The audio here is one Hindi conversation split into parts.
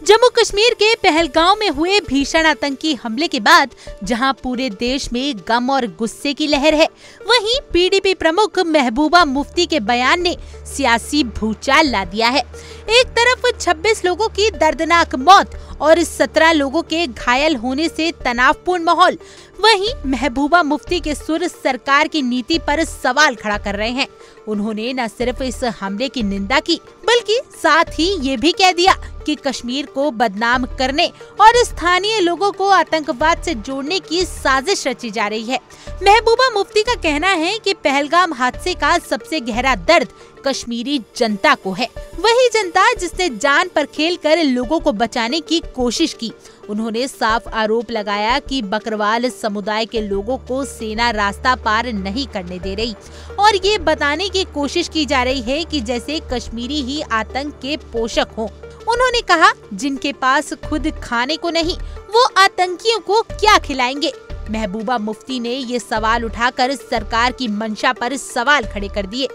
जम्मू कश्मीर के पहलगांव में हुए भीषण आतंकी हमले के बाद जहां पूरे देश में गम और गुस्से की लहर है, वहीं पीडीपी प्रमुख महबूबा मुफ्ती के बयान ने सियासी भूचाल ला दिया है। एक तरफ 26 लोगों की दर्दनाक मौत और 17 लोगों के घायल होने से तनावपूर्ण माहौल, वहीं महबूबा मुफ्ती के सुर सरकार की नीति पर सवाल खड़ा कर रहे हैं। उन्होंने न सिर्फ इस हमले की निंदा की, बल्कि साथ ही ये भी कह दिया कि कश्मीर को बदनाम करने और स्थानीय लोगों को आतंकवाद से जोड़ने की साजिश रची जा रही है। महबूबा मुफ्ती का कहना है कि पहलगाम हादसे का सबसे गहरा दर्द कश्मीरी जनता को है, वही जनता जिसने जान पर खेलकर लोगों को बचाने की कोशिश की। उन्होंने साफ आरोप लगाया कि बकरवाल समुदाय के लोगों को सेना रास्ता पार नहीं करने दे रही और ये बताने की कोशिश की जा रही है कि जैसे कश्मीरी ही आतंक के पोषक हों। उन्होंने कहा, जिनके पास खुद खाने को नहीं, वो आतंकियों को क्या खिलाएंगे। महबूबा मुफ्ती ने ये सवाल उठाकर सरकार की मंशा पर सवाल खड़े कर दिए।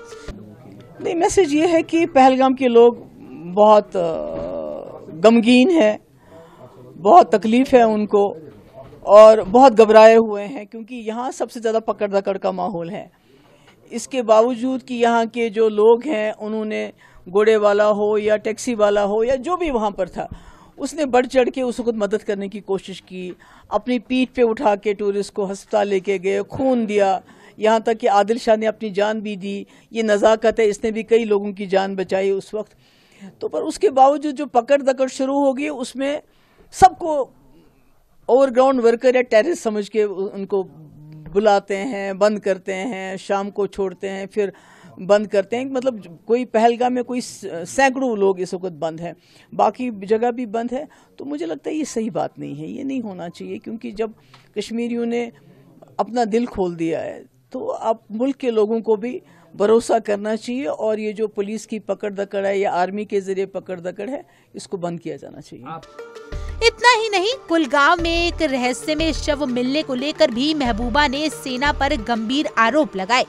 नहीं, मैसेज ये है कि पहलगाम के लोग बहुत गमगीन है, बहुत तकलीफ है उनको और बहुत घबराए हुए हैं, क्योंकि यहाँ सबसे ज्यादा पकड़ दकड़ का माहौल है। इसके बावजूद कि यहाँ के जो लोग हैं, उन्होंने घोड़े वाला हो या टैक्सी वाला हो या जो भी वहाँ पर था, उसने बढ़ चढ़ के उस वक्त मदद करने की कोशिश की। अपनी पीठ पे उठा के टूरिस्ट को अस्पताल लेके गए, खून दिया, यहाँ तक कि आदिल शाह ने अपनी जान भी दी। ये नज़ाकत है, इसने भी कई लोगों की जान बचाई उस वक्त। तो पर उसके बावजूद जो पकड़ दकड़ शुरू हो गई, उसमें सबको ओवरग्राउंड वर्कर या टेररिस्ट समझ के उनको बुलाते हैं, बंद करते हैं, शाम को छोड़ते हैं, फिर बंद करते हैं। मतलब कोई पहलगाम में कोई सैकड़ों लोग इस वक्त बंद हैं, बाकी जगह भी बंद है। तो मुझे लगता है ये सही बात नहीं है, ये नहीं होना चाहिए, क्योंकि जब कश्मीरियों ने अपना दिल खोल दिया है तो अब मुल्क के लोगों को भी भरोसा करना चाहिए और ये जो पुलिस की पकड़ दकड़ है या आर्मी के जरिए पकड़ दकड़ है, इसको बंद किया जाना चाहिए। इतना ही नहीं, कुलगांव में एक रहस्यमय शव मिलने को लेकर भी महबूबा ने सेना पर गंभीर आरोप लगाए।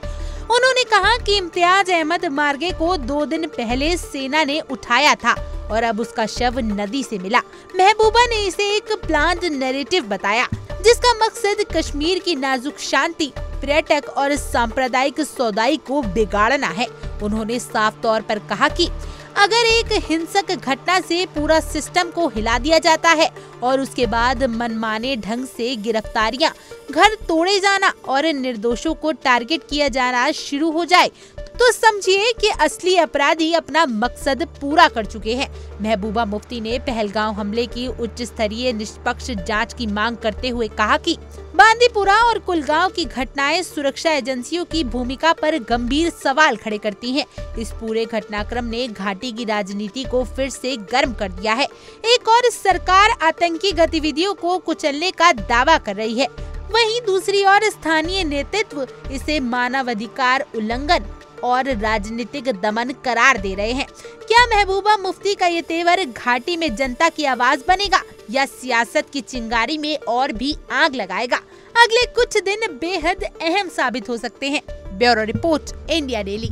उन्होंने कहा कि इम्तियाज अहमद मार्गे को 2 दिन पहले सेना ने उठाया था और अब उसका शव नदी से मिला। महबूबा ने इसे एक प्लान्ड नैरेटिव बताया, जिसका मकसद कश्मीर की नाजुक शांति, पर्यटक और सांप्रदायिक सौदाई को बिगाड़ना है। उन्होंने साफ तौर पर कहा कि अगर एक हिंसक घटना से पूरा सिस्टम को हिला दिया जाता है और उसके बाद मनमाने ढंग से गिरफ्तारियां, घर तोड़े जाना और निर्दोषों को टारगेट किया जाना शुरू हो जाए, तो समझिए कि असली अपराधी अपना मकसद पूरा कर चुके हैं। महबूबा मुफ्ती ने पहलगांव हमले की उच्च स्तरीय निष्पक्ष जांच की मांग करते हुए कहा कि बांदीपुरा और कुलगांव की घटनाएं सुरक्षा एजेंसियों की भूमिका पर गंभीर सवाल खड़े करती हैं। इस पूरे घटनाक्रम ने घाटी की राजनीति को फिर से गर्म कर दिया है। एक और सरकार आतंकी गतिविधियों को कुचलने का दावा कर रही है, वहीं दूसरी ओर स्थानीय नेतृत्व इसे मानवाधिकार उल्लंघन और राजनीतिक दमन करार दे रहे हैं। क्या महबूबा मुफ्ती का ये तेवर घाटी में जनता की आवाज बनेगा या सियासत की चिंगारी में और भी आग लगाएगा? अगले कुछ दिन बेहद अहम साबित हो सकते हैं। Bureau report, India daily.